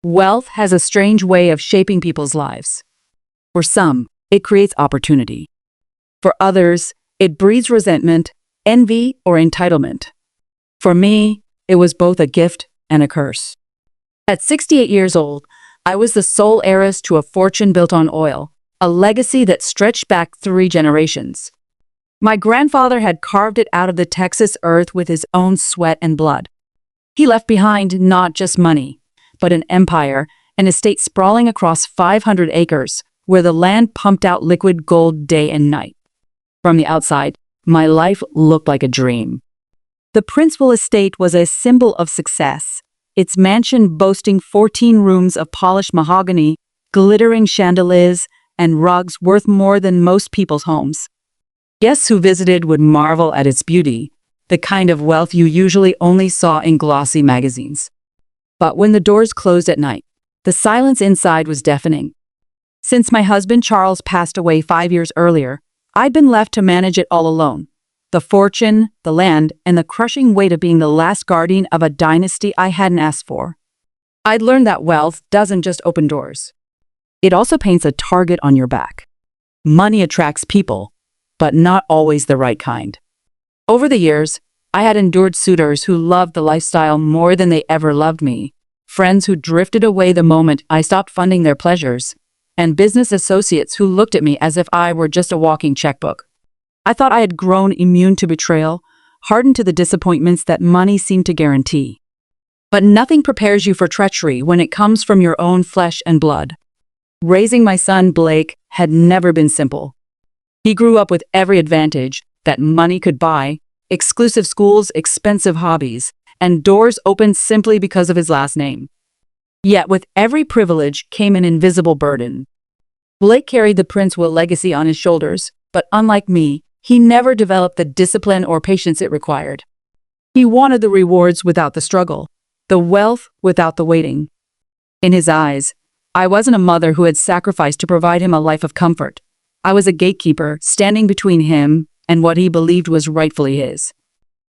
Wealth has a strange way of shaping people's lives. For some, it creates opportunity. For others, it breeds resentment, envy, or entitlement. For me, it was both a gift and a curse. At 68 years old, I was the sole heiress to a fortune built on oil, a legacy that stretched back 3 generations. My grandfather had carved it out of the Texas earth with his own sweat and blood. He left behind not just money, but an empire, an estate sprawling across 500 acres, where the land pumped out liquid gold day and night. From the outside, my life looked like a dream. The Princeville estate was a symbol of success, its mansion boasting 14 rooms of polished mahogany, glittering chandeliers, and rugs worth more than most people's homes. Guests who visited would marvel at its beauty, the kind of wealth you usually only saw in glossy magazines. But when the doors closed at night, the silence inside was deafening. Since my husband Charles passed away 5 years earlier, I'd been left to manage it all alone. The fortune, the land, and the crushing weight of being the last guardian of a dynasty I hadn't asked for. I'd learned that wealth doesn't just open doors. It also paints a target on your back. Money attracts people, but not always the right kind. Over the years, I had endured suitors who loved the lifestyle more than they ever loved me, friends who drifted away the moment I stopped funding their pleasures, and business associates who looked at me as if I were just a walking checkbook. I thought I had grown immune to betrayal, hardened to the disappointments that money seemed to guarantee. But nothing prepares you for treachery when it comes from your own flesh and blood. Raising my son Blake had never been simple. He grew up with every advantage that money could buy: exclusive schools, expensive hobbies, and doors opened simply because of his last name. Yet with every privilege came an invisible burden. Blake carried the Princeville legacy on his shoulders, but unlike me, he never developed the discipline or patience it required. He wanted the rewards without the struggle, the wealth without the waiting. In his eyes, I wasn't a mother who had sacrificed to provide him a life of comfort. I was a gatekeeper, standing between him and what he believed was rightfully his.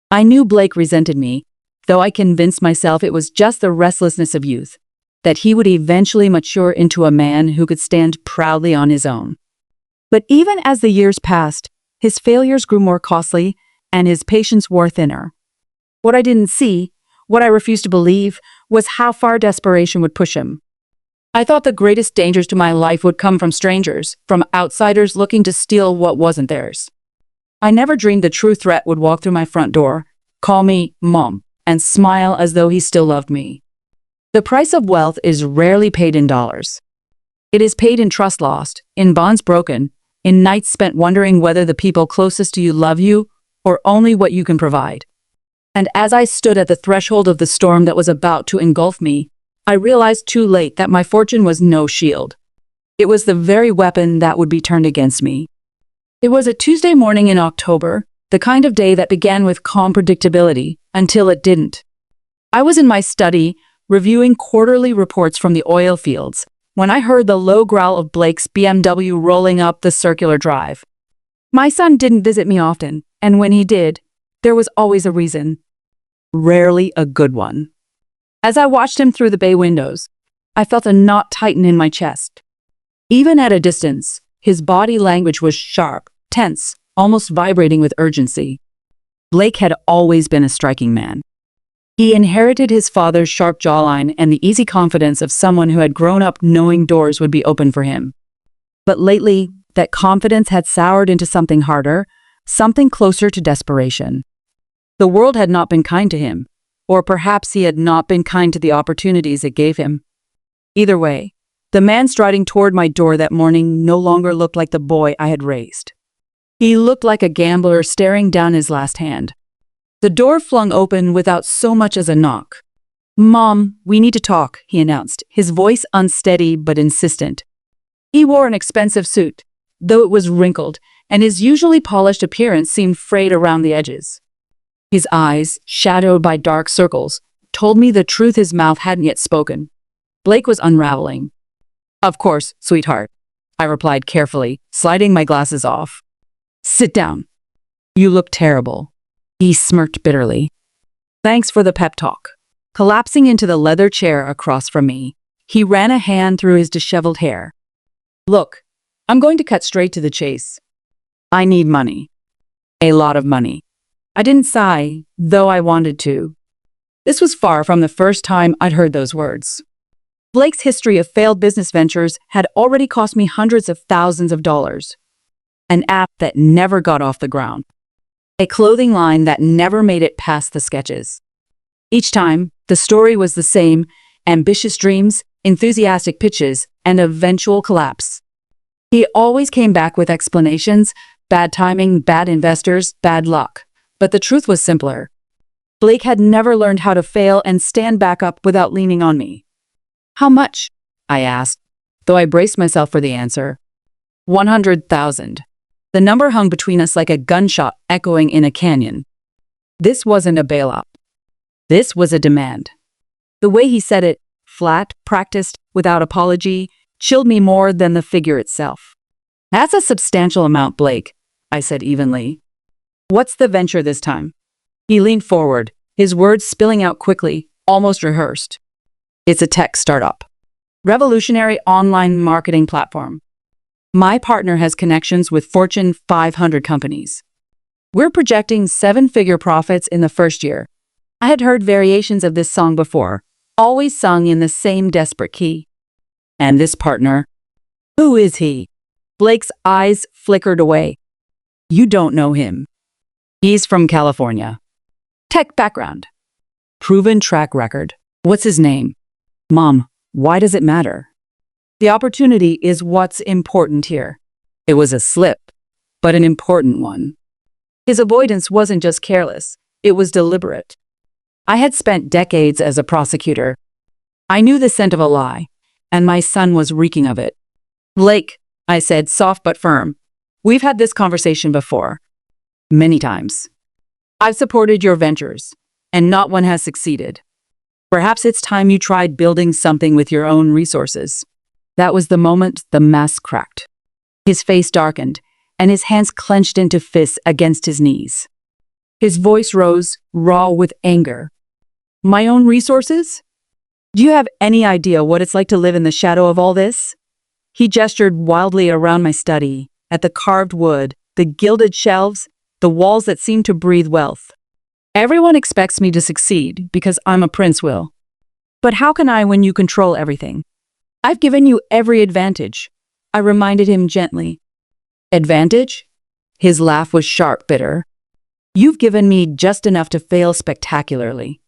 I knew Blake resented me, though I convinced myself it was just the restlessness of youth, that he would eventually mature into a man who could stand proudly on his own. But even as the years passed, his failures grew more costly and his patience wore thinner. What I didn't see, what I refused to believe, was how far desperation would push him. I thought the greatest dangers to my life would come from strangers, from outsiders looking to steal what wasn't theirs. I never dreamed the true threat would walk through my front door, call me Mom, and smile as though he still loved me. The price of wealth is rarely paid in dollars. It is paid in trust lost, in bonds broken, in nights spent wondering whether the people closest to you love you or only what you can provide. And as I stood at the threshold of the storm that was about to engulf me, I realized too late that my fortune was no shield. It was the very weapon that would be turned against me. It was a Tuesday morning in October, the kind of day that began with calm predictability, until it didn't. I was in my study, reviewing quarterly reports from the oil fields, when I heard the low growl of Blake's BMW rolling up the circular drive. My son didn't visit me often, and when he did, there was always a reason. Rarely a good one. As I watched him through the bay windows, I felt a knot tighten in my chest. Even at a distance, his body language was sharp, tense, almost vibrating with urgency. Blake had always been a striking man. He inherited his father's sharp jawline and the easy confidence of someone who had grown up knowing doors would be open for him. But lately, that confidence had soured into something harder, something closer to desperation. The world had not been kind to him, or perhaps he had not been kind to the opportunities it gave him. Either way, the man striding toward my door that morning no longer looked like the boy I had raised. He looked like a gambler staring down his last hand. The door flung open without so much as a knock. "Mom, we need to talk," he announced, his voice unsteady but insistent. He wore an expensive suit, though it was wrinkled, and his usually polished appearance seemed frayed around the edges. His eyes, shadowed by dark circles, told me the truth his mouth hadn't yet spoken. Blake was unraveling. "Of course, sweetheart," I replied carefully, sliding my glasses off. "Sit down. You look terrible." He smirked bitterly. "Thanks for the pep talk." Collapsing into the leather chair across from me, He ran a hand through his disheveled hair. Look, I'm going to cut straight to the chase. I need money. A lot of money. I didn't sigh, though I wanted to. This was far from the first time I'd heard those words. Blake's history of failed business ventures had already cost me hundreds of thousands of dollars. An app that never got off the ground. A clothing line that never made it past the sketches. Each time, the story was the same: ambitious dreams, enthusiastic pitches, and eventual collapse. He always came back with explanations: bad timing, bad investors, bad luck. But the truth was simpler. Blake had never learned how to fail and stand back up without leaning on me. How much? I asked, though I braced myself for the answer. 100,000. The number hung between us like a gunshot echoing in a canyon. This wasn't a bailout. This was a demand. The way he said it, flat, practiced, without apology, chilled me more than the figure itself. That's a substantial amount, Blake, I said evenly. What's the venture this time? He leaned forward, his words spilling out quickly, almost rehearsed. It's a tech startup. Revolutionary online marketing platform. My partner has connections with Fortune 500 companies. We're projecting 7-figure profits in the first year. I had heard variations of this song before, always sung in the same desperate key. And this partner? Who is he? Blake's eyes flickered away. You don't know him. He's from California. Tech background. Proven track record. What's his name? Mom, why does it matter? The opportunity is what's important here. It was a slip, but an important one. His avoidance wasn't just careless, it was deliberate. I had spent decades as a prosecutor. I knew the scent of a lie, and my son was reeking of it. Blake, I said, soft but firm, we've had this conversation before. Many times. I've supported your ventures, and not one has succeeded. Perhaps it's time you tried building something with your own resources. That was the moment the mask cracked. His face darkened, and his hands clenched into fists against his knees. His voice rose, raw with anger. My own resources? Do you have any idea what it's like to live in the shadow of all this? He gestured wildly around my study, at the carved wood, the gilded shelves, the walls that seemed to breathe wealth. Everyone expects me to succeed because I'm a prince, Will. But how can I when you control everything? I've given you every advantage, I reminded him gently. Advantage? His laugh was sharp, bitter. You've given me just enough to fail spectacularly.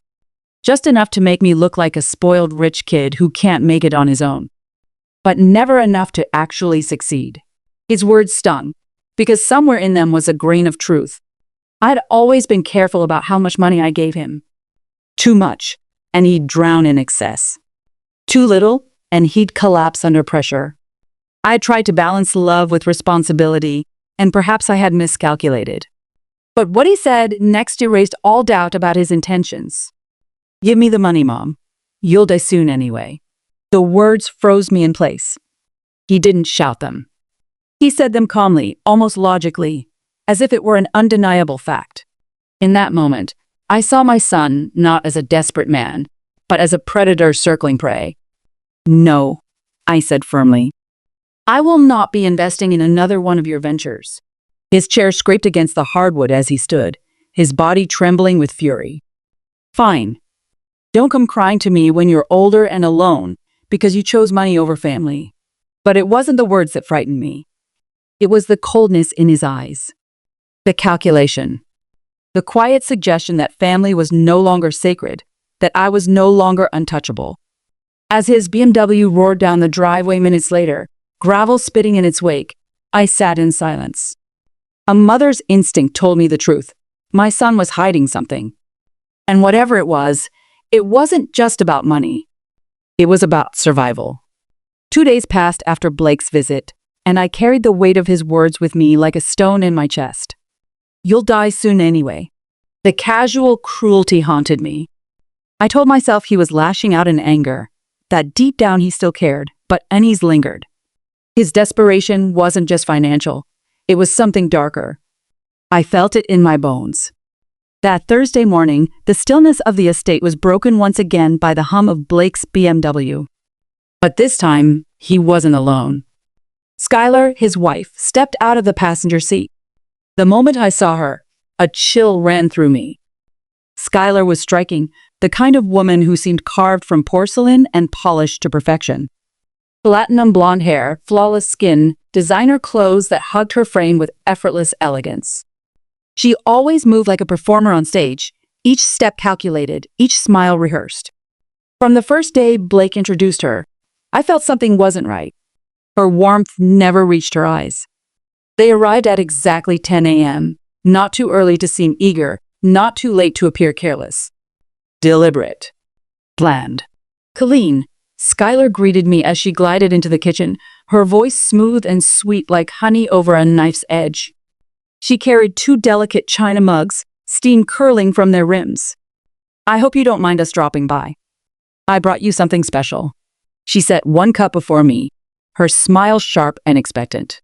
Just enough to make me look like a spoiled rich kid who can't make it on his own. But never enough to actually succeed. His words stung, because somewhere in them was a grain of truth. I'd always been careful about how much money I gave him. Too much, and he'd drown in excess. Too little, and he'd collapse under pressure. I tried to balance love with responsibility, and perhaps I had miscalculated. But what he said next erased all doubt about his intentions. Give me the money, Mom. You'll die soon anyway. The words froze me in place. He didn't shout them. He said them calmly, almost logically, as if it were an undeniable fact. In that moment, I saw my son not as a desperate man, but as a predator circling prey. No, I said firmly. I will not be investing in another one of your ventures. His chair scraped against the hardwood as he stood, his body trembling with fury. Fine. Don't come crying to me when you're older and alone because you chose money over family. But it wasn't the words that frightened me. It was the coldness in his eyes. The calculation. The quiet suggestion that family was no longer sacred, that I was no longer untouchable. As his BMW roared down the driveway minutes later, gravel spitting in its wake, I sat in silence. A mother's instinct told me the truth. My son was hiding something. And whatever it wasn't just about money. It was about survival. 2 days passed after Blake's visit, and I carried the weight of his words with me like a stone in my chest. You'll die soon anyway. The casual cruelty haunted me. I told myself he was lashing out in anger, that deep down he still cared, but unease lingered. His desperation wasn't just financial. It was something darker. I felt it in my bones. That Thursday morning, the stillness of the estate was broken once again by the hum of Blake's BMW. But this time, he wasn't alone. Skylar, his wife, stepped out of the passenger seat. The moment I saw her, a chill ran through me. Skylar was striking, the kind of woman who seemed carved from porcelain and polished to perfection. Platinum blonde hair, flawless skin, designer clothes that hugged her frame with effortless elegance. She always moved like a performer on stage, each step calculated, each smile rehearsed. From the first day Blake introduced her, I felt something wasn't right. Her warmth never reached her eyes. They arrived at exactly 10 a.m., not too early to seem eager, not too late to appear careless. Deliberate. Planned. Colleen, Skylar greeted me as she glided into the kitchen, her voice smooth and sweet like honey over a knife's edge. She carried 2 delicate china mugs, steam curling from their rims. I hope you don't mind us dropping by. I brought you something special. She set 1 cup before me, her smile sharp and expectant.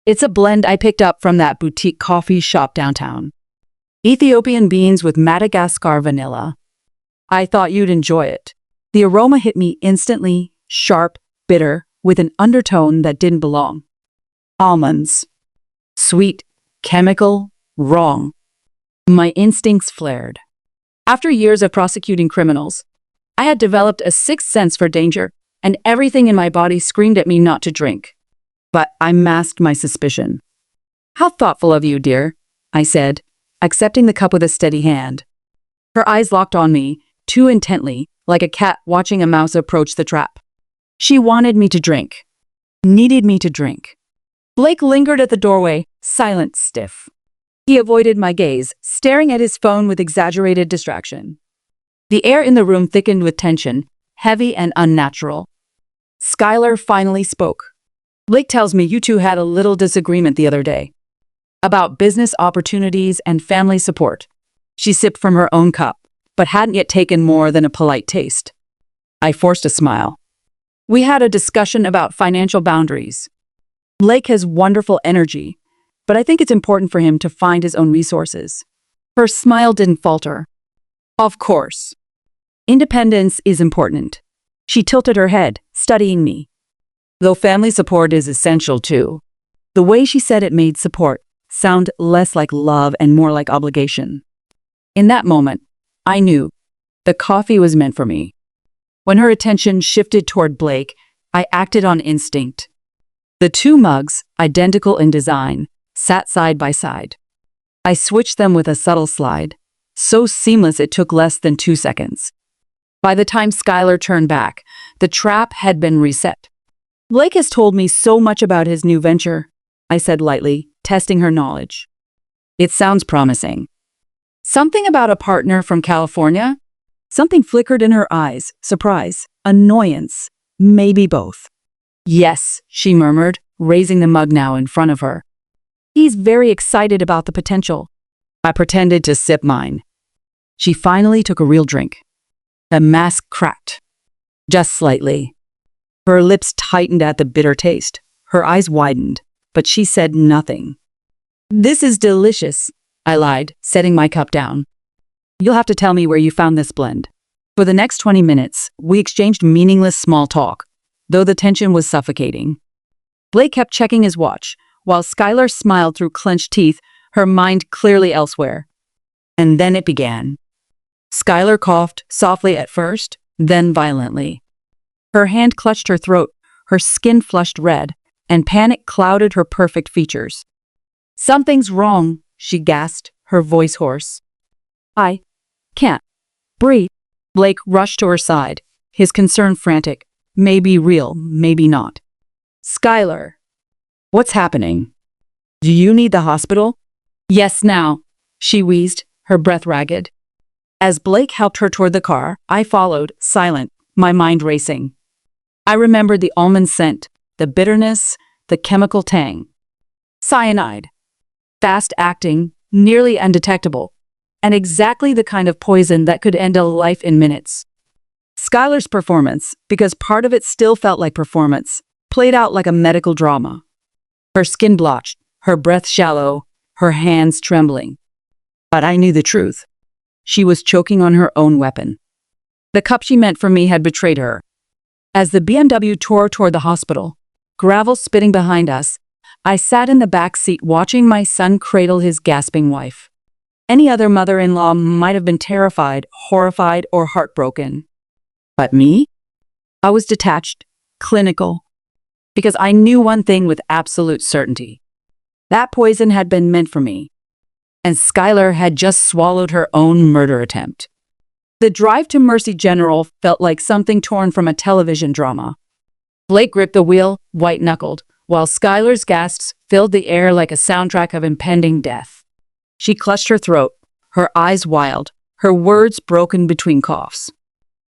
It's a blend I picked up from that boutique coffee shop downtown. Ethiopian beans with Madagascar vanilla. I thought you'd enjoy it. The aroma hit me instantly, sharp, bitter, with an undertone that didn't belong. Almonds. Sweet, chemical, wrong. My instincts flared. After years of prosecuting criminals, I had developed a sixth sense for danger, and everything in my body screamed at me not to drink. But I masked my suspicion. How thoughtful of you, dear, I said, accepting the cup with a steady hand. Her eyes locked on me, too intently, like a cat watching a mouse approach the trap. She wanted me to drink. Needed me to drink. Blake lingered at the doorway, silent, stiff. He avoided my gaze, staring at his phone with exaggerated distraction. The air in the room thickened with tension, heavy and unnatural. Skylar finally spoke. Blake tells me you two had a little disagreement the other day. About business opportunities and family support. She sipped from her own cup, but hadn't yet taken more than a polite taste. I forced a smile. We had a discussion about financial boundaries. Blake has wonderful energy, but I think it's important for him to find his own resources. Her smile didn't falter. Of course. Independence is important. She tilted her head, studying me. Though family support is essential too. The way she said it made support sound less like love and more like obligation. In that moment, I knew the coffee was meant for me. When her attention shifted toward Blake, I acted on instinct. The 2 mugs, identical in design, sat side by side. I switched them with a subtle slide, so seamless it took less than 2 seconds. By the time Skylar turned back, the trap had been reset. Blake has told me so much about his new venture, I said lightly, testing her knowledge. It sounds promising. Something about a partner from California? Something flickered in her eyes, surprise, annoyance, maybe both. Yes, she murmured, raising the mug now in front of her. He's very excited about the potential. I pretended to sip mine. She finally took a real drink. The mask cracked. Just slightly. Her lips tightened at the bitter taste. Her eyes widened, but she said nothing. This is delicious, I lied, setting my cup down. You'll have to tell me where you found this blend. For the next 20 minutes, we exchanged meaningless small talk, though the tension was suffocating. Blake kept checking his watch, while Skylar smiled through clenched teeth, her mind clearly elsewhere. And then it began. Skylar coughed, softly at first, then violently. Her hand clutched her throat, her skin flushed red, and panic clouded her perfect features. Something's wrong, she gasped, her voice hoarse. I can't breathe. Blake rushed to her side, his concern frantic. Maybe real, maybe not. Skylar. What's happening? Do you need the hospital? Yes, now, she wheezed, her breath ragged. As Blake helped her toward the car, I followed, silent, my mind racing. I remembered the almond scent, the bitterness, the chemical tang. Cyanide. Fast-acting, nearly undetectable, and exactly the kind of poison that could end a life in minutes. Skylar's performance, because part of it still felt like performance, played out like a medical drama. Her skin blotched, her breath shallow, her hands trembling. But I knew the truth. She was choking on her own weapon. The cup she meant for me had betrayed her. As the BMW tore toward the hospital, gravel spitting behind us, I sat in the back seat watching my son cradle his gasping wife. Any other mother-in-law might have been terrified, horrified, or heartbroken. But me? I was detached, clinical, because I knew one thing with absolute certainty. That poison had been meant for me, and Skylar had just swallowed her own murder attempt. The drive to Mercy General felt like something torn from a television drama. Blake gripped the wheel, white-knuckled, while Skylar's gasps filled the air like a soundtrack of impending death. She clutched her throat, her eyes wild, her words broken between coughs.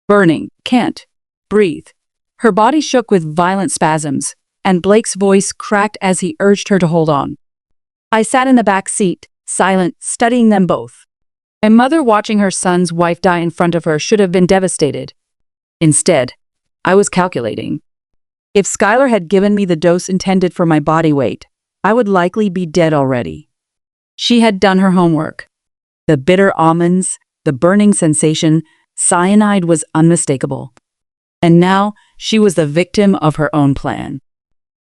Burning, can't breathe. Her body shook with violent spasms, and Blake's voice cracked as he urged her to hold on. I sat in the back seat, silent, studying them both. A mother watching her son's wife die in front of her should have been devastated. Instead, I was calculating. If Skylar had given me the dose intended for my body weight, I would likely be dead already. She had done her homework. The bitter almonds, the burning sensation, cyanide was unmistakable. And now, she was the victim of her own plan.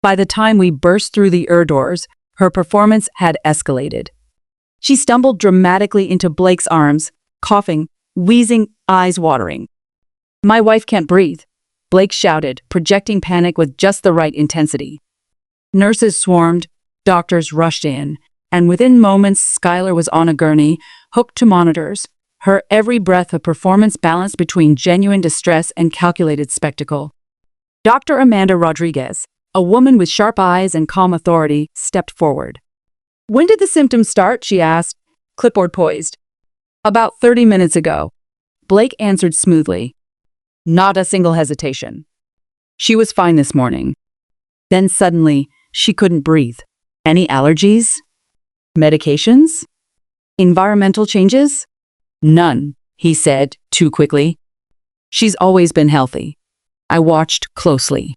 By the time we burst through the doors, her performance had escalated. She stumbled dramatically into Blake's arms, coughing, wheezing, eyes watering. "My wife can't breathe," Blake shouted, projecting panic with just the right intensity. Nurses swarmed, doctors rushed in, and within moments Skylar was on a gurney, hooked to monitors, her every breath a performance balanced between genuine distress and calculated spectacle. Dr. Amanda Rodriguez, a woman with sharp eyes and calm authority, stepped forward. "When did the symptoms start?" she asked, clipboard poised. "About 30 minutes ago," Blake answered smoothly. Not a single hesitation. She was fine this morning. Then suddenly, she couldn't breathe. Any allergies? Medications? Environmental changes? None, he said, too quickly. She's always been healthy. I watched closely.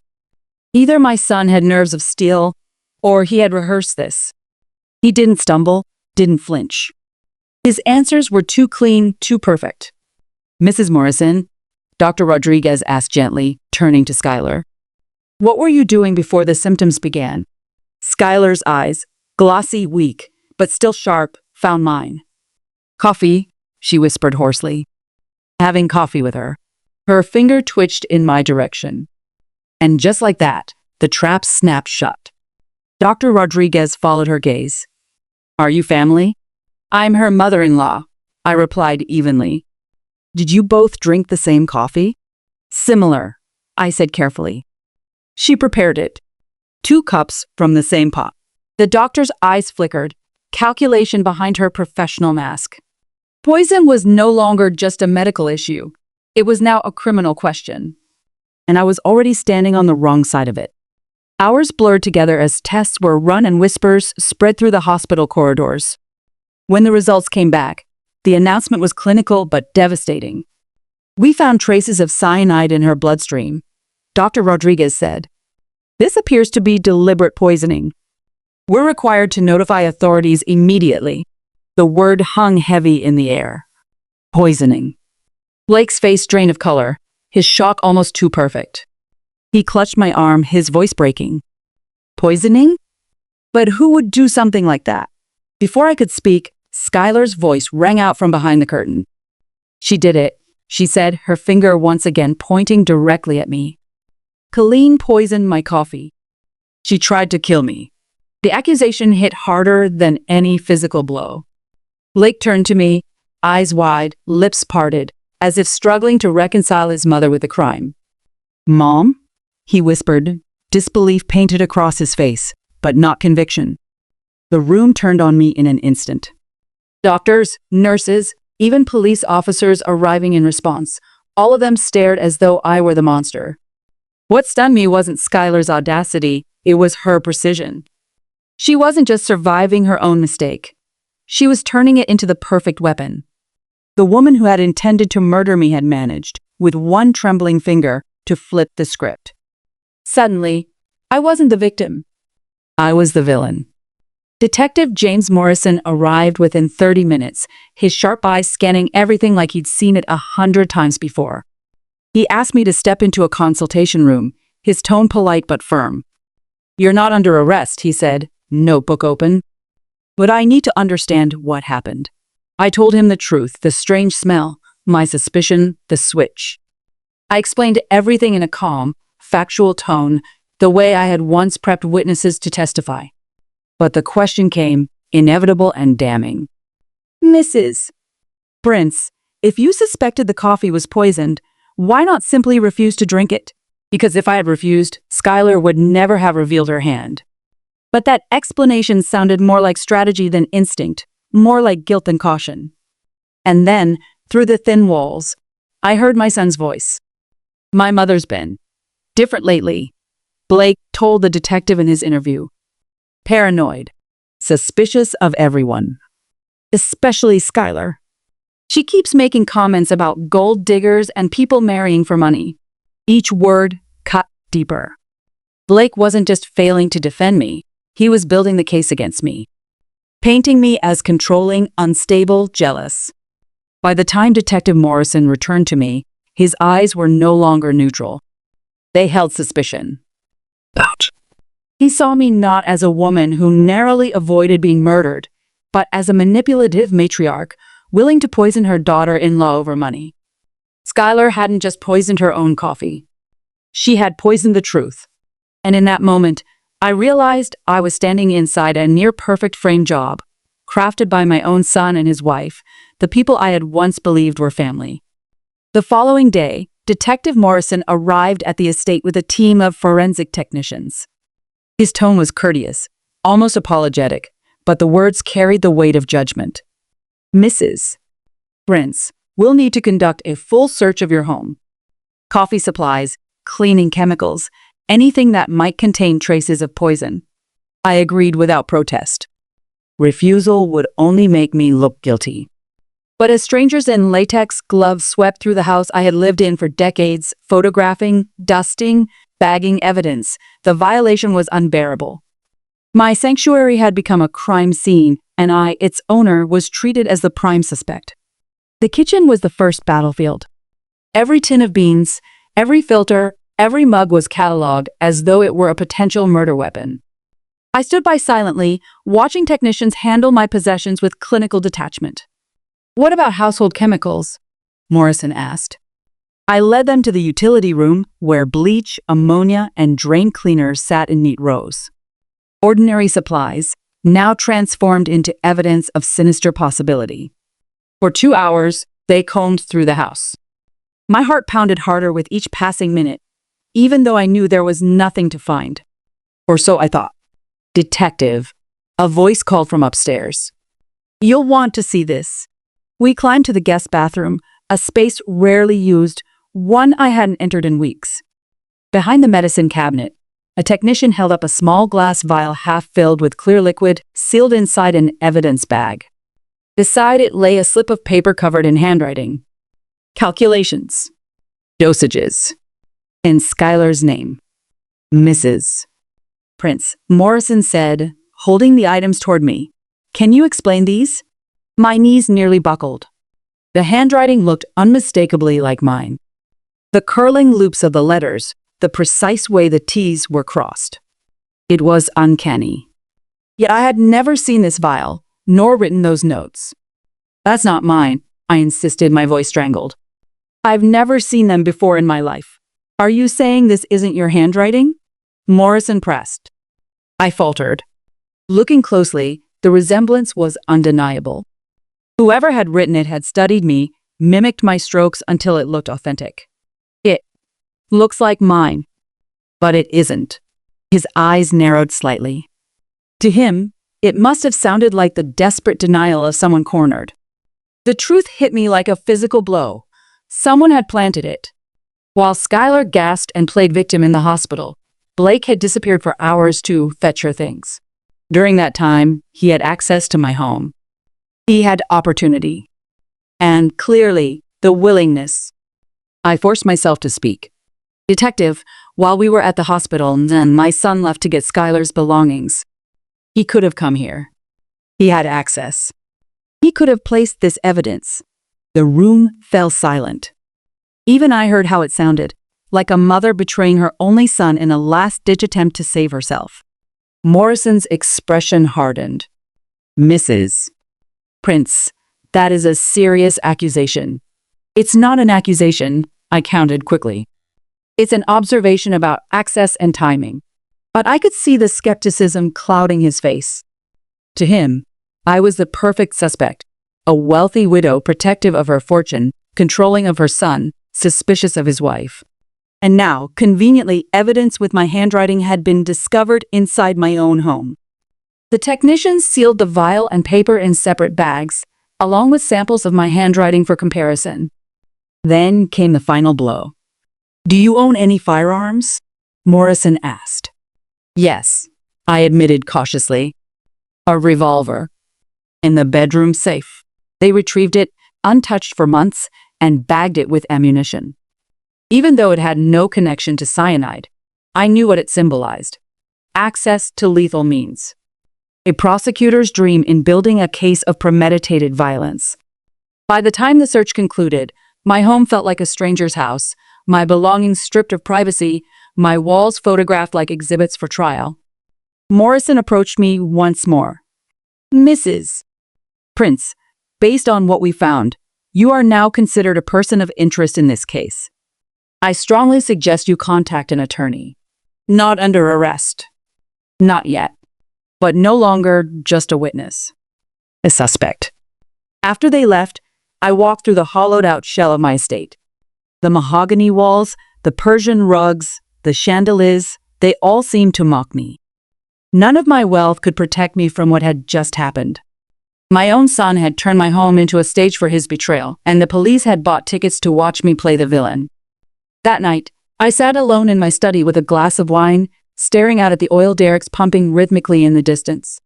Either my son had nerves of steel, or he had rehearsed this. He didn't stumble, didn't flinch. His answers were too clean, too perfect. "Mrs. Morrison," Dr. Rodriguez asked gently, turning to Skylar, "what were you doing before the symptoms began?" Skylar's eyes, glossy, weak, but still sharp, found mine. "Coffee," she whispered hoarsely. "Having coffee with her." Her finger twitched in my direction. And just like that, the trap snapped shut. Dr. Rodriguez followed her gaze. "Are you family?" "I'm her mother-in-law," I replied evenly. "Did you both drink the same coffee?" "Similar," I said carefully. "She prepared it. 2 cups from the same pot." The doctor's eyes flickered, calculation behind her professional mask. Poison was no longer just a medical issue. It was now a criminal question. And I was already standing on the wrong side of it. Hours blurred together as tests were run and whispers spread through the hospital corridors. When the results came back, the announcement was clinical but devastating. "We found traces of cyanide in her bloodstream," Dr. Rodriguez said. "This appears to be deliberate poisoning. We're required to notify authorities immediately." The word hung heavy in the air. Poisoning. Blake's face drained of color, his shock almost too perfect. He clutched my arm, his voice breaking. "Poisoning? But who would do something like that?" Before I could speak, Skylar's voice rang out from behind the curtain. "She did it," she said, her finger once again pointing directly at me. "Colleen poisoned my coffee. She tried to kill me." The accusation hit harder than any physical blow. Blake turned to me, eyes wide, lips parted, as if struggling to reconcile his mother with the crime. "Mom?" he whispered, disbelief painted across his face, but not conviction. The room turned on me in an instant. Doctors, nurses, even police officers arriving in response, all of them stared as though I were the monster. What stunned me wasn't Skylar's audacity, it was her precision. She wasn't just surviving her own mistake. She was turning it into the perfect weapon. The woman who had intended to murder me had managed, with one trembling finger, to flip the script. Suddenly, I wasn't the victim. I was the villain. Detective James Morrison arrived within 30 minutes, his sharp eyes scanning everything like he'd seen it 100 times before. He asked me to step into a consultation room, his tone polite but firm. "You're not under arrest," he said, notebook open. "But I need to understand what happened." I told him the truth, the strange smell, my suspicion, the switch. I explained everything in a calm, factual tone, the way I had once prepped witnesses to testify. But the question came, inevitable and damning. "Mrs. Prince, if you suspected the coffee was poisoned, why not simply refuse to drink it?" Because if I had refused, Skylar would never have revealed her hand. But that explanation sounded more like strategy than instinct, more like guilt than caution. And then, through the thin walls, I heard my son's voice. "My mother's been different lately," Blake told the detective in his interview. "Paranoid, suspicious of everyone, especially Skylar. She keeps making comments about gold diggers and people marrying for money." Each word cut deeper. Blake wasn't just failing to defend me, he was building the case against me, painting me as controlling, unstable, jealous. By the time Detective Morrison returned to me, his eyes were no longer neutral. They held suspicion. He saw me not as a woman who narrowly avoided being murdered, but as a manipulative matriarch willing to poison her daughter-in-law over money. Skylar hadn't just poisoned her own coffee. She had poisoned the truth. And in that moment, I realized I was standing inside a near-perfect frame job, crafted by my own son and his wife, the people I had once believed were family. The following day, Detective Morrison arrived at the estate with a team of forensic technicians. His tone was courteous, almost apologetic, but the words carried the weight of judgment. "Mrs. Prince, we'll need to conduct a full search of your home. Coffee supplies, cleaning chemicals, anything that might contain traces of poison." I agreed without protest. Refusal would only make me look guilty. But as strangers in latex gloves swept through the house I had lived in for decades, photographing, dusting, bagging evidence, the violation was unbearable. My sanctuary had become a crime scene, and I, its owner, was treated as the prime suspect. The kitchen was the first battlefield. Every tin of beans, every filter, every mug was cataloged as though it were a potential murder weapon. I stood by silently, watching technicians handle my possessions with clinical detachment. "What about household chemicals?" Morrison asked. I led them to the utility room, where bleach, ammonia, and drain cleaners sat in neat rows. Ordinary supplies, now transformed into evidence of sinister possibility. For 2 hours, they combed through the house. My heart pounded harder with each passing minute, even though I knew there was nothing to find. Or so I thought. "Detective," a voice called from upstairs. "You'll want to see this." We climbed to the guest bathroom, a space rarely used, one I hadn't entered in weeks. Behind the medicine cabinet, a technician held up a small glass vial half filled with clear liquid, sealed inside an evidence bag. Beside it lay a slip of paper covered in handwriting. Calculations. Dosages. In Skylar's name. "Mrs. Prince," Morrison said, holding the items toward me. "Can you explain these?" My knees nearly buckled. The handwriting looked unmistakably like mine. The curling loops of the letters, the precise way the T's were crossed. It was uncanny. Yet I had never seen this vial, nor written those notes. "That's not mine," I insisted, my voice strangled. "I've never seen them before in my life." "Are you saying this isn't your handwriting?" Morrison pressed. I faltered. Looking closely, the resemblance was undeniable. Whoever had written it had studied me, mimicked my strokes until it looked authentic. "It looks like mine, but it isn't." His eyes narrowed slightly. To him, it must have sounded like the desperate denial of someone cornered. The truth hit me like a physical blow. Someone had planted it. While Skylar gasped and played victim in the hospital, Blake had disappeared for hours to fetch her things. During that time, he had access to my home. He had opportunity. And clearly, the willingness. I forced myself to speak. "Detective, while we were at the hospital, then my son left to get Skylar's belongings. He could have come here. He had access. He could have placed this evidence." The room fell silent. Even I heard how it sounded, like a mother betraying her only son in a last-ditch attempt to save herself. Morrison's expression hardened. Mrs. Prince, that is a serious accusation. It's not an accusation, I countered quickly. It's an observation about access and timing. But I could see the skepticism clouding his face. To him, I was the perfect suspect, a wealthy widow protective of her fortune, controlling of her son, suspicious of his wife. And now, conveniently, evidence with my handwriting had been discovered inside my own home. The technicians sealed the vial and paper in separate bags, along with samples of my handwriting for comparison. Then came the final blow. "Do you own any firearms?" Morrison asked. "Yes," I admitted cautiously. "A revolver. In the bedroom safe." They retrieved it, untouched for months, and bagged it with ammunition. Even though it had no connection to cyanide, I knew what it symbolized: access to lethal means. A prosecutor's dream in building a case of premeditated violence. By the time the search concluded, my home felt like a stranger's house, my belongings stripped of privacy, my walls photographed like exhibits for trial. Morrison approached me once more. "Mrs. Prince, based on what we found, you are now considered a person of interest in this case. I strongly suggest you contact an attorney. Not under arrest. Not yet. But no longer just a witness. A suspect." After they left, I walked through the hollowed-out shell of my estate. The mahogany walls, the Persian rugs, the chandeliers, they all seemed to mock me. None of my wealth could protect me from what had just happened. My own son had turned my home into a stage for his betrayal, and the police had bought tickets to watch me play the villain. That night, I sat alone in my study with a glass of wine, staring out at the oil derricks pumping rhythmically in the distance.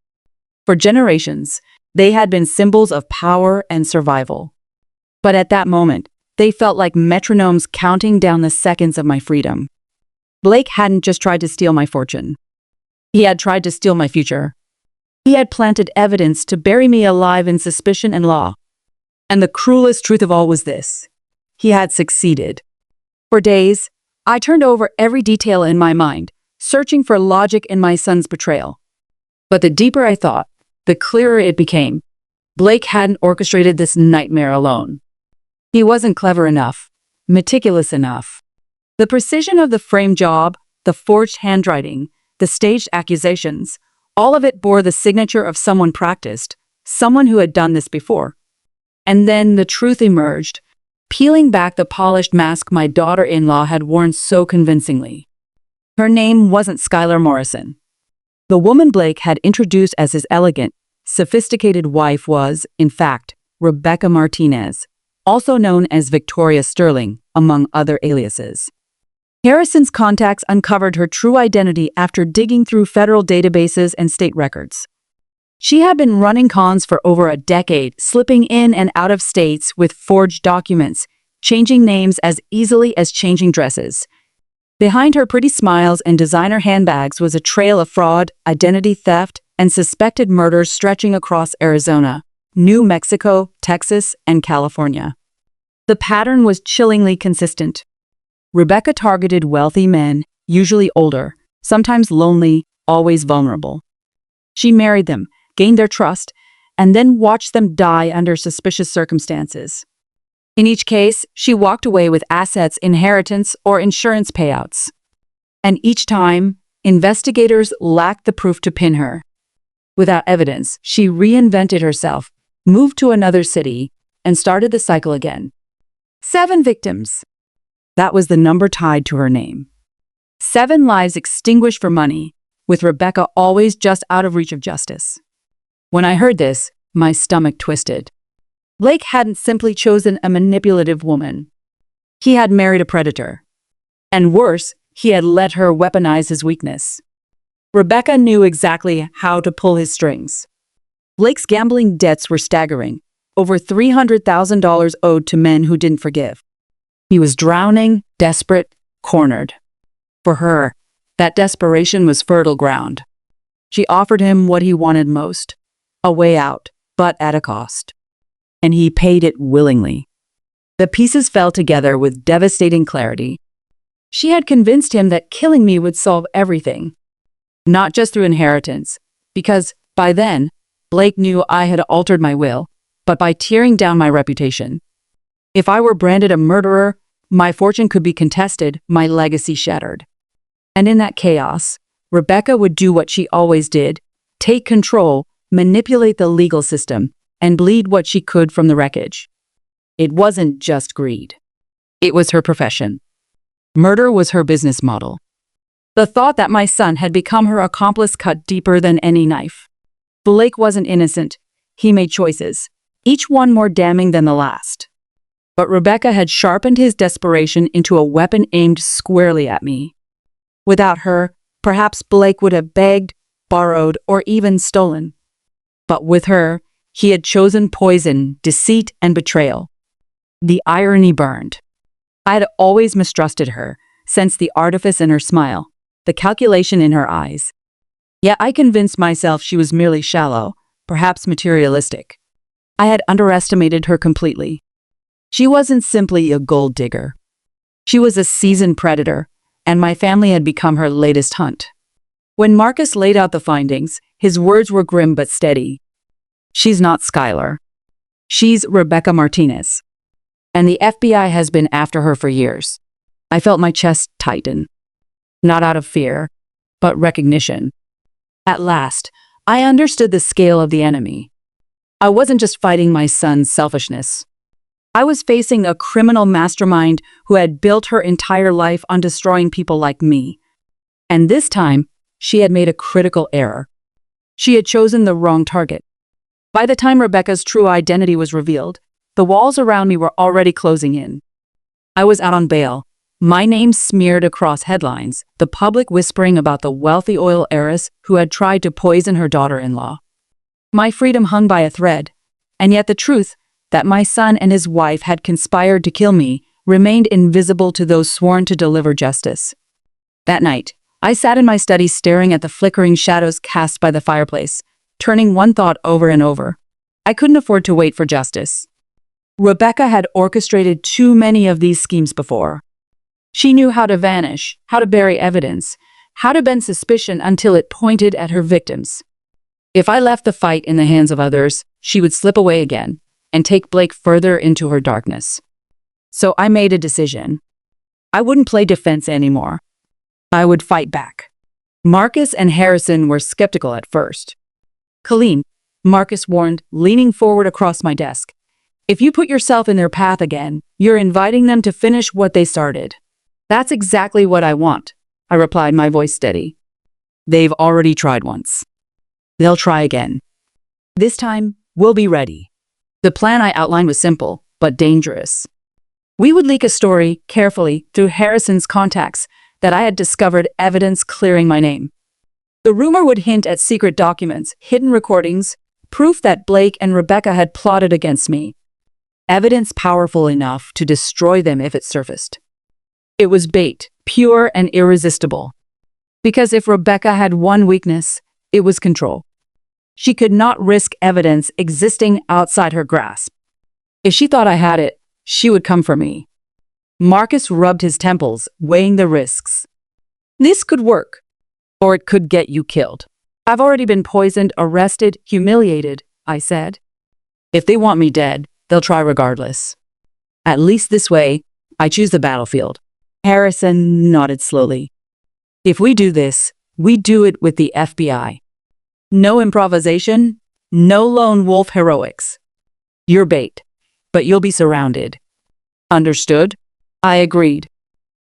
For generations, they had been symbols of power and survival. But at that moment, they felt like metronomes counting down the seconds of my freedom. Blake hadn't just tried to steal my fortune. He had tried to steal my future. He had planted evidence to bury me alive in suspicion and law. And the cruelest truth of all was this: he had succeeded. For days, I turned over every detail in my mind, searching for logic in my son's betrayal. But the deeper I thought, the clearer it became. Blake hadn't orchestrated this nightmare alone. He wasn't clever enough, meticulous enough. The precision of the frame job, the forged handwriting, the staged accusations, all of it bore the signature of someone practiced, someone who had done this before. And then the truth emerged, peeling back the polished mask my daughter-in-law had worn so convincingly. Her name wasn't Skylar Morrison. The woman Blake had introduced as his elegant, sophisticated wife was, in fact, Rebecca Martinez, also known as Victoria Sterling, among other aliases. Harrison's contacts uncovered her true identity after digging through federal databases and state records. She had been running cons for over a decade, slipping in and out of states with forged documents, changing names as easily as changing dresses. Behind her pretty smiles and designer handbags was a trail of fraud, identity theft, and suspected murders stretching across Arizona, New Mexico, Texas, and California. The pattern was chillingly consistent. Rebecca targeted wealthy men, usually older, sometimes lonely, always vulnerable. She married them, gained their trust, and then watched them die under suspicious circumstances. In each case, she walked away with assets, inheritance, or insurance payouts. And each time, investigators lacked the proof to pin her. Without evidence, she reinvented herself, moved to another city, and started the cycle again. 7 victims. That was the number tied to her name. 7 lives extinguished for money, with Rebecca always just out of reach of justice. When I heard this, my stomach twisted. Blake hadn't simply chosen a manipulative woman. He had married a predator. And worse, he had let her weaponize his weakness. Rebecca knew exactly how to pull his strings. Blake's gambling debts were staggering, over $300,000 owed to men who didn't forgive. He was drowning, desperate, cornered. For her, that desperation was fertile ground. She offered him what he wanted most, a way out, but at a cost. And he paid it willingly. The pieces fell together with devastating clarity. She had convinced him that killing me would solve everything. Not just through inheritance, because, by then, Blake knew I had altered my will, but by tearing down my reputation. If I were branded a murderer, my fortune could be contested, my legacy shattered. And in that chaos, Rebecca would do what she always did: take control, manipulate the legal system, and bleed what she could from the wreckage. It wasn't just greed. It was her profession. Murder was her business model. The thought that my son had become her accomplice cut deeper than any knife. Blake wasn't innocent. He made choices, each one more damning than the last. But Rebecca had sharpened his desperation into a weapon aimed squarely at me. Without her, perhaps Blake would have begged, borrowed, or even stolen. But with her, he had chosen poison, deceit, and betrayal. The irony burned. I had always mistrusted her, sensed the artifice in her smile, the calculation in her eyes. Yet I convinced myself she was merely shallow, perhaps materialistic. I had underestimated her completely. She wasn't simply a gold digger. She was a seasoned predator, and my family had become her latest hunt. When Marcus laid out the findings, his words were grim but steady. She's not Skylar. She's Rebecca Martinez. And the FBI has been after her for years. I felt my chest tighten. Not out of fear, but recognition. At last, I understood the scale of the enemy. I wasn't just fighting my son's selfishness. I was facing a criminal mastermind who had built her entire life on destroying people like me. And this time, she had made a critical error. She had chosen the wrong target. By the time Rebecca's true identity was revealed, the walls around me were already closing in. I was out on bail, my name smeared across headlines, the public whispering about the wealthy oil heiress who had tried to poison her daughter-in-law. My freedom hung by a thread, and yet the truth, that my son and his wife had conspired to kill me, remained invisible to those sworn to deliver justice. That night, I sat in my study staring at the flickering shadows cast by the fireplace, turning one thought over and over. I couldn't afford to wait for justice. Rebecca had orchestrated too many of these schemes before. She knew how to vanish, how to bury evidence, how to bend suspicion until it pointed at her victims. If I left the fight in the hands of others, she would slip away again and take Blake further into her darkness. So I made a decision. I wouldn't play defense anymore. I would fight back. Marcus and Harrison were skeptical at first. Colleen, Marcus warned, leaning forward across my desk. If you put yourself in their path again, you're inviting them to finish what they started. That's exactly what I want, I replied, my voice steady. They've already tried once. They'll try again. This time, we'll be ready. The plan I outlined was simple, but dangerous. We would leak a story, carefully, through Harrison's contacts, that I had discovered evidence clearing my name. The rumor would hint at secret documents, hidden recordings, proof that Blake and Rebecca had plotted against me. Evidence powerful enough to destroy them if it surfaced. It was bait, pure and irresistible. Because if Rebecca had one weakness, it was control. She could not risk evidence existing outside her grasp. If she thought I had it, she would come for me. Marcus rubbed his temples, weighing the risks. This could work, or it could get you killed. I've already been poisoned, arrested, humiliated, I said. If they want me dead, they'll try regardless. At least this way, I choose the battlefield. Harrison nodded slowly. If we do this, we do it with the FBI. No improvisation, no lone wolf heroics. You're bait, but you'll be surrounded. Understood? I agreed.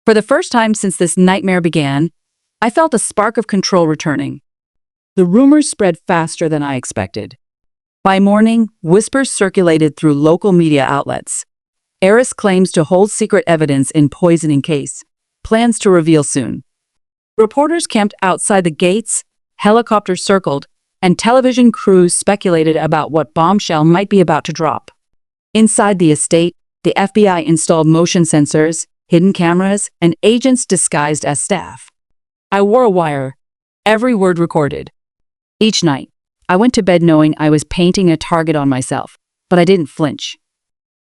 For the first time since this nightmare began, I felt a spark of control returning. The rumors spread faster than I expected. By morning, whispers circulated through local media outlets. Heiress claims to hold secret evidence in poisoning case. Plans to reveal soon. Reporters camped outside the gates, helicopters circled, and television crews speculated about what bombshell might be about to drop. Inside the estate, the FBI installed motion sensors, hidden cameras, and agents disguised as staff. I wore a wire, every word recorded. Each night, I went to bed knowing I was painting a target on myself, but I didn't flinch.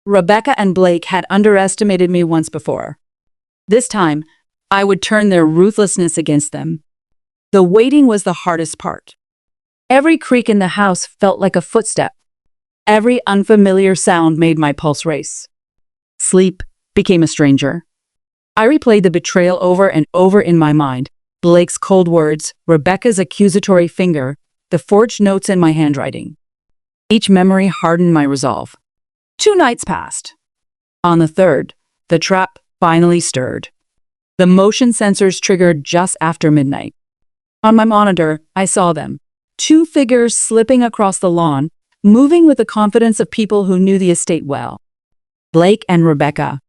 Rebecca and Blake had underestimated me once before. This time, I would turn their ruthlessness against them. The waiting was the hardest part. Every creak in the house felt like a footstep. Every unfamiliar sound made my pulse race. Sleep became a stranger. I replayed the betrayal over and over in my mind. Blake's cold words, Rebecca's accusatory finger, the forged notes in my handwriting. Each memory hardened my resolve. 2 nights passed. On the third, the trap finally stirred. The motion sensors triggered just after midnight. On my monitor, I saw them. 2 figures slipping across the lawn, moving with the confidence of people who knew the estate well. Blake and Rebecca.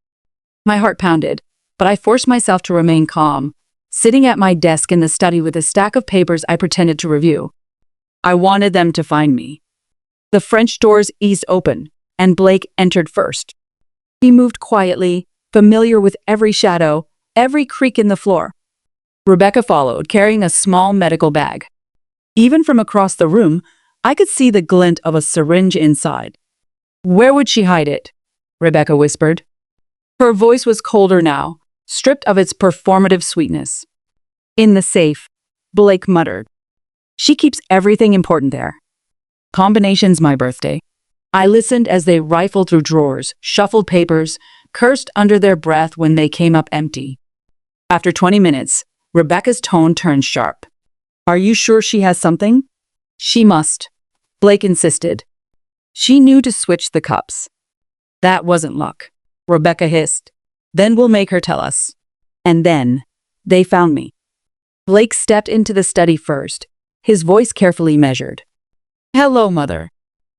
My heart pounded, but I forced myself to remain calm, sitting at my desk in the study with a stack of papers I pretended to review. I wanted them to find me. The French doors eased open, and Blake entered first. He moved quietly, familiar with every shadow, every creak in the floor. Rebecca followed, carrying a small medical bag. Even from across the room, I could see the glint of a syringe inside. "Where would she hide it?" Rebecca whispered. Her voice was colder now, stripped of its performative sweetness. "In the safe," Blake muttered. "She keeps everything important there." Combinations my birthday. I listened as they rifled through drawers, shuffled papers, cursed under their breath when they came up empty. After 20 minutes, Rebecca's tone turned sharp. "Are you sure she has something?" "She must," Blake insisted. "She knew to switch the cups." "That wasn't luck," Rebecca hissed. "Then we'll make her tell us." And then, they found me. Blake stepped into the study first, his voice carefully measured. "Hello, Mother."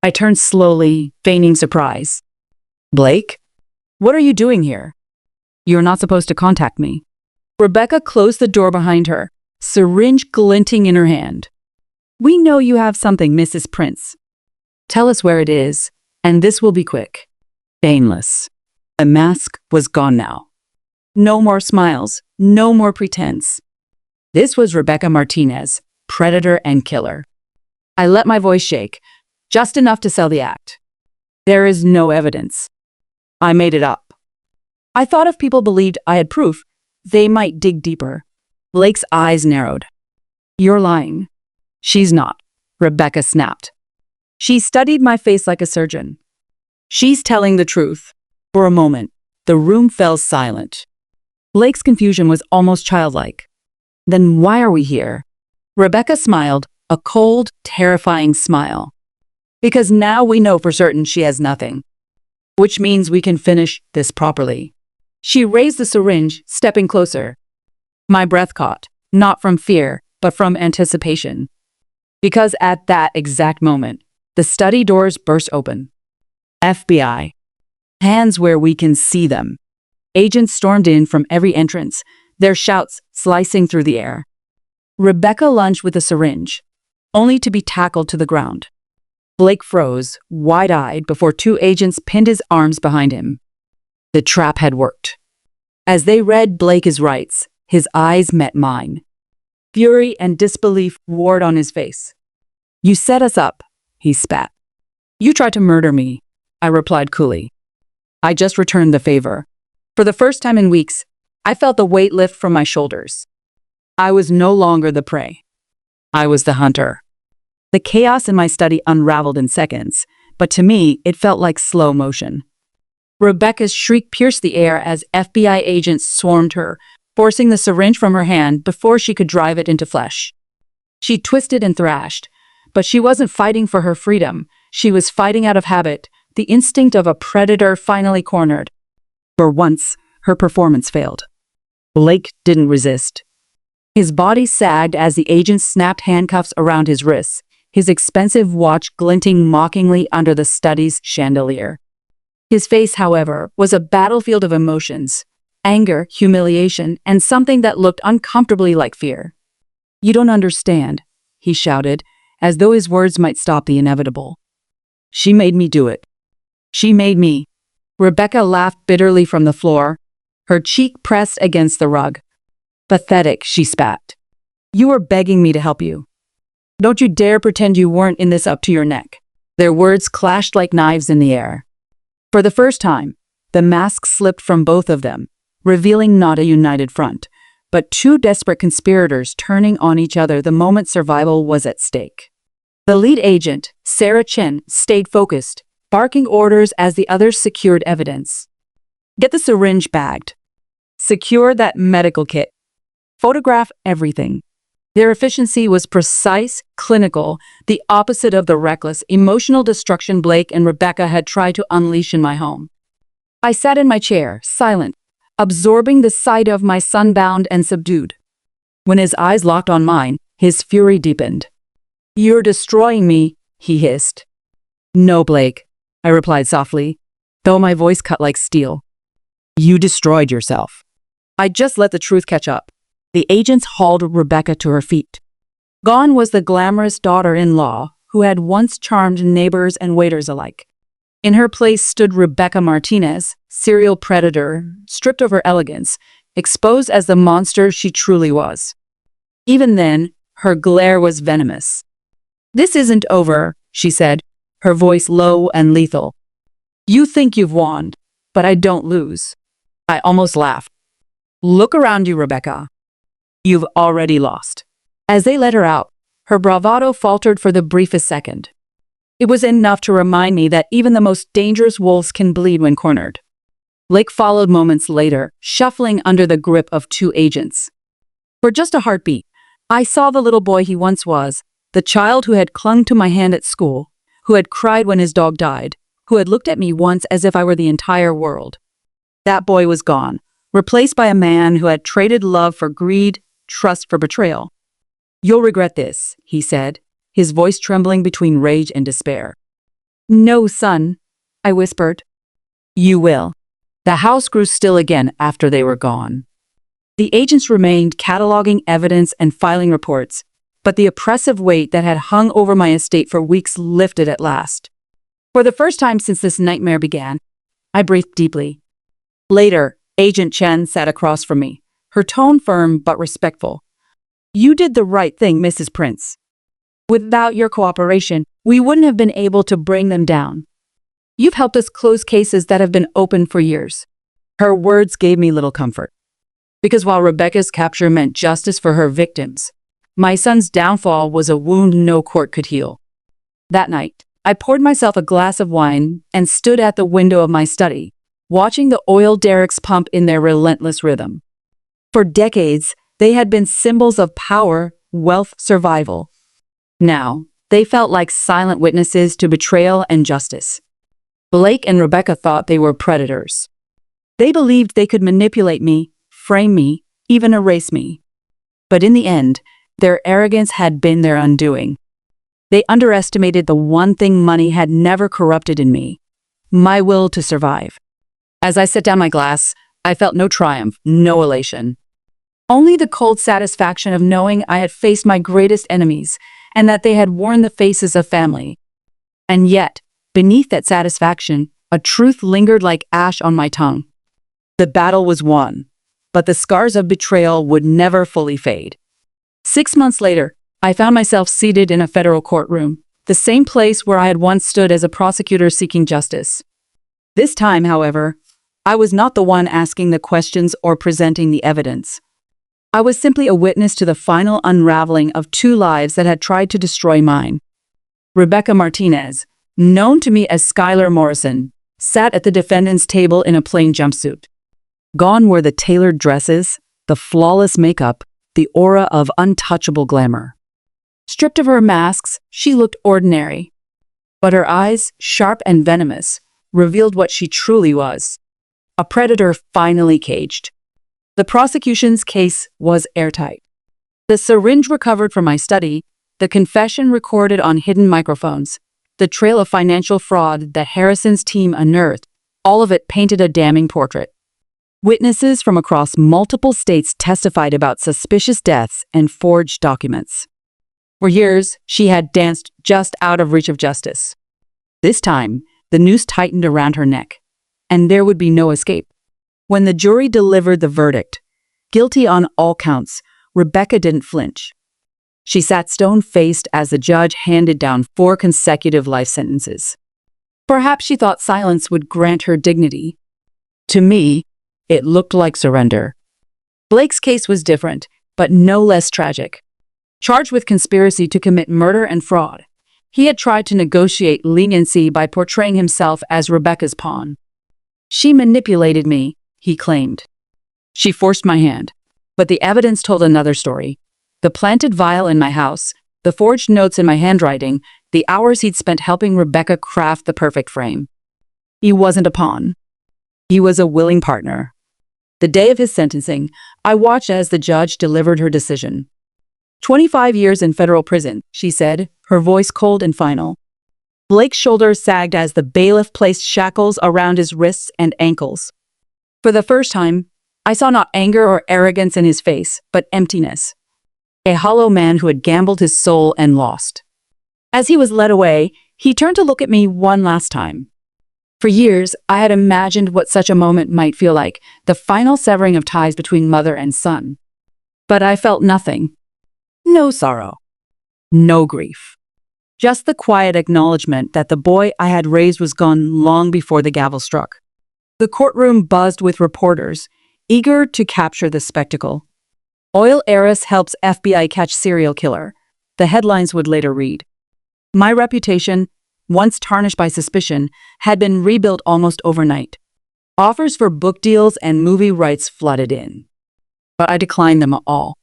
I turned slowly, feigning surprise. "Blake? What are you doing here?" "You're not supposed to contact me." Rebecca closed the door behind her, syringe glinting in her hand. "We know you have something, Mrs. Prince. Tell us where it is, and this will be quick." Painless. The mask was gone now. No more smiles, no more pretense. This was Rebecca Martinez, predator and killer. I let my voice shake, just enough to sell the act. "There is no evidence. I made it up." I thought if people believed I had proof, they might dig deeper. Blake's eyes narrowed. "You're lying." "She's not," Rebecca snapped. She studied my face like a surgeon. "She's telling the truth." For a moment, the room fell silent. Blake's confusion was almost childlike. "Then why are we here?" Rebecca smiled, a cold, terrifying smile. "Because now we know for certain she has nothing. Which means we can finish this properly." She raised the syringe, stepping closer. My breath caught, not from fear, but from anticipation. Because at that exact moment, the study doors burst open. FBI. Hands where we can see them. Agents stormed in from every entrance, their shouts slicing through the air. Rebecca lunged with a syringe, only to be tackled to the ground. Blake froze, wide-eyed, before 2 agents pinned his arms behind him. The trap had worked. As they read Blake's rights, his eyes met mine. Fury and disbelief warred on his face. "You set us up," he spat. "You tried to murder me," I replied coolly. "I just returned the favor." For the first time in weeks, I felt the weight lift from my shoulders. I was no longer the prey. I was the hunter. The chaos in my study unraveled in seconds, but to me, it felt like slow motion. Rebecca's shriek pierced the air as FBI agents swarmed her, forcing the syringe from her hand before she could drive it into flesh. She twisted and thrashed, but she wasn't fighting for her freedom. She was fighting out of habit, the instinct of a predator finally cornered. For once, her performance failed. Blake didn't resist. His body sagged as the agent snapped handcuffs around his wrists, his expensive watch glinting mockingly under the study's chandelier. His face, however, was a battlefield of emotions: anger, humiliation, and something that looked uncomfortably like fear. "You don't understand," he shouted, as though his words might stop the inevitable. "She made me do it. She made me." Rebecca laughed bitterly from the floor, her cheek pressed against the rug. "Pathetic," she spat. "You were begging me to help you. Don't you dare pretend you weren't in this up to your neck." Their words clashed like knives in the air. For the first time, the mask slipped from both of them, revealing not a united front, but two desperate conspirators turning on each other the moment survival was at stake. The lead agent, Sarah Chen, stayed focused, barking orders as the others secured evidence. Get the syringe bagged. Secure that medical kit. Photograph everything. Their efficiency was precise, clinical, the opposite of the reckless, emotional destruction Blake and Rebecca had tried to unleash in my home. I sat in my chair, silent, absorbing the sight of my son bound and subdued. When his eyes locked on mine, his fury deepened. "You're destroying me," he hissed. "No, Blake," I replied softly, though my voice cut like steel. "You destroyed yourself." I just let the truth catch up. The agents hauled Rebecca to her feet. Gone was the glamorous daughter-in-law who had once charmed neighbors and waiters alike. In her place stood Rebecca Martinez, serial predator, stripped of her elegance, exposed as the monster she truly was. Even then, her glare was venomous. "This isn't over," she said, her voice low and lethal. "You think you've won, but I don't lose." I almost laughed. "Look around you, Rebecca. You've already lost." As they let her out, her bravado faltered for the briefest second. It was enough to remind me that even the most dangerous wolves can bleed when cornered. Blake followed moments later, shuffling under the grip of two agents. For just a heartbeat, I saw the little boy he once was, the child who had clung to my hand at school, who had cried when his dog died, who had looked at me once as if I were the entire world. That boy was gone, replaced by a man who had traded love for greed, trust for betrayal. "You'll regret this," he said, his voice trembling between rage and despair. "No, son," I whispered. "You will." The house grew still again after they were gone. The agents remained cataloging evidence and filing reports, but the oppressive weight that had hung over my estate for weeks lifted at last. For the first time since this nightmare began, I breathed deeply. Later, Agent Chen sat across from me, her tone firm but respectful. "You did the right thing, Mrs. Prince. Without your cooperation, we wouldn't have been able to bring them down. You've helped us close cases that have been open for years." Her words gave me little comfort. Because while Rebecca's capture meant justice for her victims, my son's downfall was a wound no court could heal. That night, I poured myself a glass of wine and stood at the window of my study, watching the oil derricks pump in their relentless rhythm. For decades, they had been symbols of power, wealth, survival. Now, they felt like silent witnesses to betrayal and justice. Blake and Rebecca thought they were predators. They believed they could manipulate me, frame me, even erase me. But in the end, their arrogance had been their undoing. They underestimated the one thing money had never corrupted in me: my will to survive. As I set down my glass, I felt no triumph, no elation. Only the cold satisfaction of knowing I had faced my greatest enemies and that they had worn the faces of family. And yet, beneath that satisfaction, a truth lingered like ash on my tongue. The battle was won, but the scars of betrayal would never fully fade. 6 months later, I found myself seated in a federal courtroom, the same place where I had once stood as a prosecutor seeking justice. This time, however, I was not the one asking the questions or presenting the evidence. I was simply a witness to the final unraveling of two lives that had tried to destroy mine. Rebecca Martinez, known to me as Skylar Morrison, sat at the defendant's table in a plain jumpsuit. Gone were the tailored dresses, the flawless makeup, the aura of untouchable glamour. Stripped of her masks, she looked ordinary. But her eyes, sharp and venomous, revealed what she truly was: a predator finally caged. The prosecution's case was airtight. The syringe recovered from my study, the confession recorded on hidden microphones, the trail of financial fraud that Harrison's team unearthed, all of it painted a damning portrait. Witnesses from across multiple states testified about suspicious deaths and forged documents. For years, she had danced just out of reach of justice. This time, the noose tightened around her neck, and there would be no escape. When the jury delivered the verdict, guilty on all counts, Rebecca didn't flinch. She sat stone-faced as the judge handed down 4 consecutive life sentences. Perhaps she thought silence would grant her dignity. To me, it looked like surrender. Blake's case was different, but no less tragic. Charged with conspiracy to commit murder and fraud, he had tried to negotiate leniency by portraying himself as Rebecca's pawn. She manipulated me, he claimed. She forced my hand. But the evidence told another story. The planted vial in my house, the forged notes in my handwriting, the hours he'd spent helping Rebecca craft the perfect frame. He wasn't a pawn. He was a willing partner. The day of his sentencing, I watched as the judge delivered her decision. 25 years in federal prison, she said, her voice cold and final. Blake's shoulders sagged as the bailiff placed shackles around his wrists and ankles. For the first time, I saw not anger or arrogance in his face, but emptiness. A hollow man who had gambled his soul and lost. As he was led away, he turned to look at me one last time. For years, I had imagined what such a moment might feel like, the final severing of ties between mother and son. But I felt nothing. No sorrow. No grief. Just the quiet acknowledgement that the boy I had raised was gone long before the gavel struck. The courtroom buzzed with reporters, eager to capture the spectacle. Oil heiress helps FBI catch serial killer, the headlines would later read. My reputation, once tarnished by suspicion, had been rebuilt almost overnight. Offers for book deals and movie rights flooded in. But I declined them all.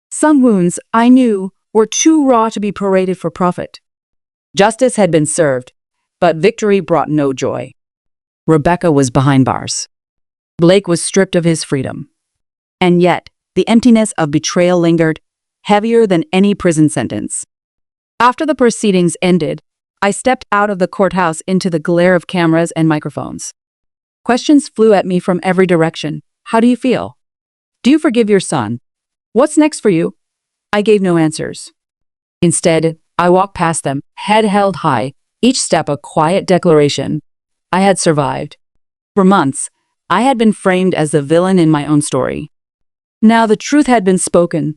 Some wounds, I knew, were too raw to be paraded for profit. Justice had been served, but victory brought no joy. Rebecca was behind bars. Blake was stripped of his freedom. And yet, the emptiness of betrayal lingered, heavier than any prison sentence. After the proceedings ended, I stepped out of the courthouse into the glare of cameras and microphones. Questions flew at me from every direction. How do you feel? Do you forgive your son? What's next for you? I gave no answers. Instead, I walked past them, head held high, each step a quiet declaration. I had survived. For months, I had been framed as the villain in my own story. Now the truth had been spoken,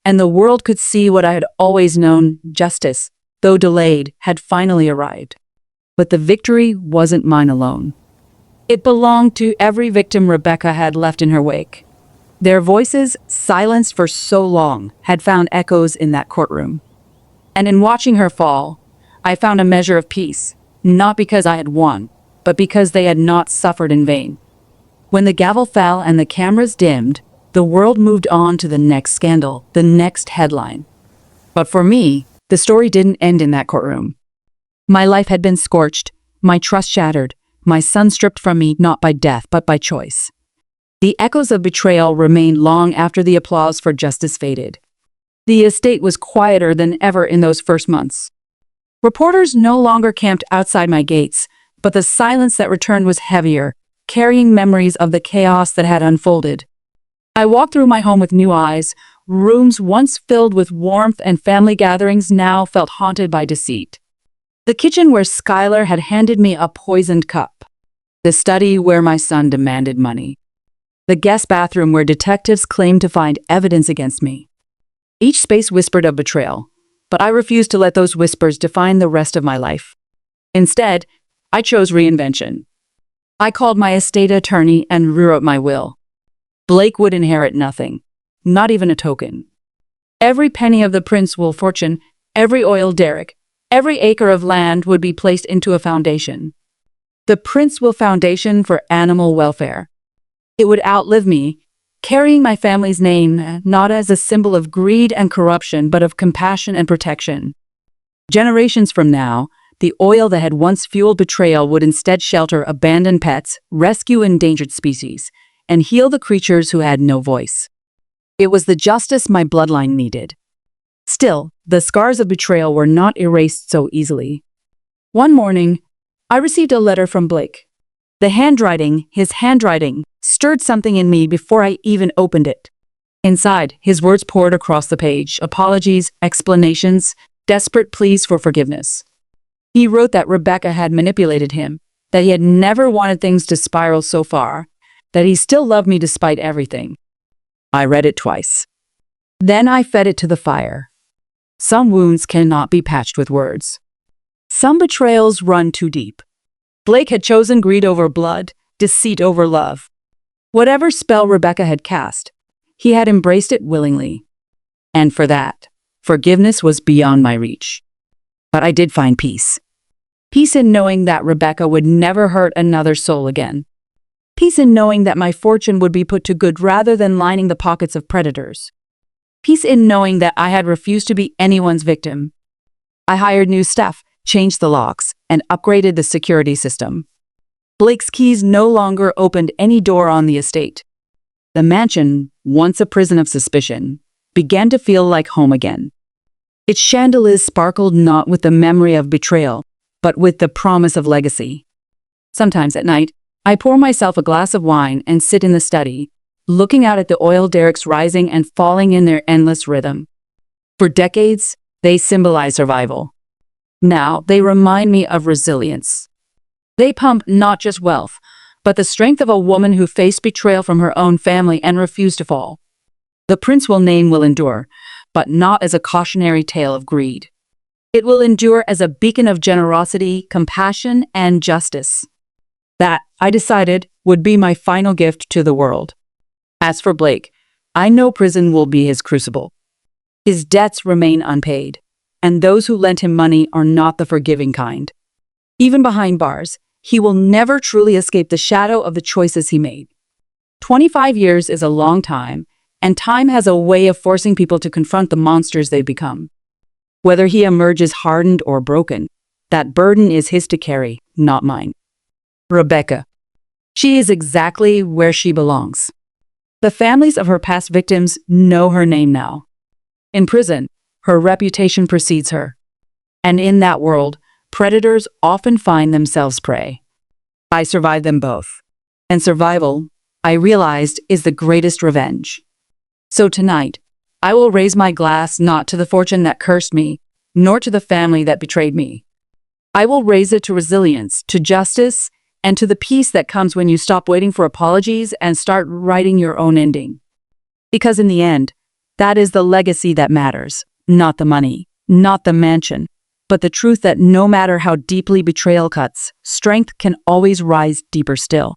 and the world could see what I had always known: justice, though delayed, had finally arrived. But the victory wasn't mine alone. It belonged to every victim Rebecca had left in her wake. Their voices, silenced for so long, had found echoes in that courtroom. And in watching her fall, I found a measure of peace, not because I had won, but because they had not suffered in vain. When the gavel fell and the cameras dimmed, the world moved on to the next scandal, the next headline. But for me, the story didn't end in that courtroom. My life had been scorched, my trust shattered, my son stripped from me not by death but by choice. The echoes of betrayal remained long after the applause for justice faded. The estate was quieter than ever in those first months. Reporters no longer camped outside my gates, but the silence that returned was heavier, carrying memories of the chaos that had unfolded. I walked through my home with new eyes. Rooms once filled with warmth and family gatherings now felt haunted by deceit. The kitchen where Skylar had handed me a poisoned cup. The study where my son demanded money. The guest bathroom where detectives claimed to find evidence against me. Each space whispered of betrayal, but I refused to let those whispers define the rest of my life. Instead, I chose reinvention. I called my estate attorney and rewrote my will. Blake would inherit nothing, not even a token. Every penny of the Princewell fortune, every oil derrick, every acre of land would be placed into a foundation. The Princewell Foundation for Animal Welfare. It would outlive me, carrying my family's name not as a symbol of greed and corruption but of compassion and protection. Generations from now, the oil that had once fueled betrayal would instead shelter abandoned pets, rescue endangered species, and heal the creatures who had no voice. It was the justice my bloodline needed. Still, the scars of betrayal were not erased so easily. One morning, I received a letter from Blake. His handwriting, stirred something in me before I even opened it. Inside, his words poured across the page: apologies, explanations, desperate pleas for forgiveness. He wrote that Rebecca had manipulated him, that he had never wanted things to spiral so far, that he still loved me despite everything. I read it twice. Then I fed it to the fire. Some wounds cannot be patched with words. Some betrayals run too deep. Blake had chosen greed over blood, deceit over love. Whatever spell Rebecca had cast, he had embraced it willingly. And for that, forgiveness was beyond my reach. But I did find peace. Peace in knowing that Rebecca would never hurt another soul again. Peace in knowing that my fortune would be put to good rather than lining the pockets of predators. Peace in knowing that I had refused to be anyone's victim. I hired new staff, changed the locks, and upgraded the security system. Blake's keys no longer opened any door on the estate. The mansion, once a prison of suspicion, began to feel like home again. Its chandeliers sparkled not with the memory of betrayal, but with the promise of legacy. Sometimes at night, I pour myself a glass of wine and sit in the study, looking out at the oil derricks rising and falling in their endless rhythm. For decades, they symbolize survival. Now, they remind me of resilience. They pump not just wealth, but the strength of a woman who faced betrayal from her own family and refused to fall. The principal name will endure, but not as a cautionary tale of greed. It will endure as a beacon of generosity, compassion, and justice. That, I decided, would be my final gift to the world. As for Blake, I know prison will be his crucible. His debts remain unpaid, and those who lent him money are not the forgiving kind. Even behind bars, he will never truly escape the shadow of the choices he made. 25 years is a long time, and time has a way of forcing people to confront the monsters they've become. Whether he emerges hardened or broken, that burden is his to carry, not mine. Rebecca. She is exactly where she belongs. The families of her past victims know her name now. In prison, her reputation precedes her. And in that world, predators often find themselves prey. I survived them both. And survival, I realized, is the greatest revenge. So tonight, I will raise my glass not to the fortune that cursed me, nor to the family that betrayed me. I will raise it to resilience, to justice, and to the peace that comes when you stop waiting for apologies and start writing your own ending. Because in the end, that is the legacy that matters, not the money, not the mansion, but the truth that no matter how deeply betrayal cuts, strength can always rise deeper still.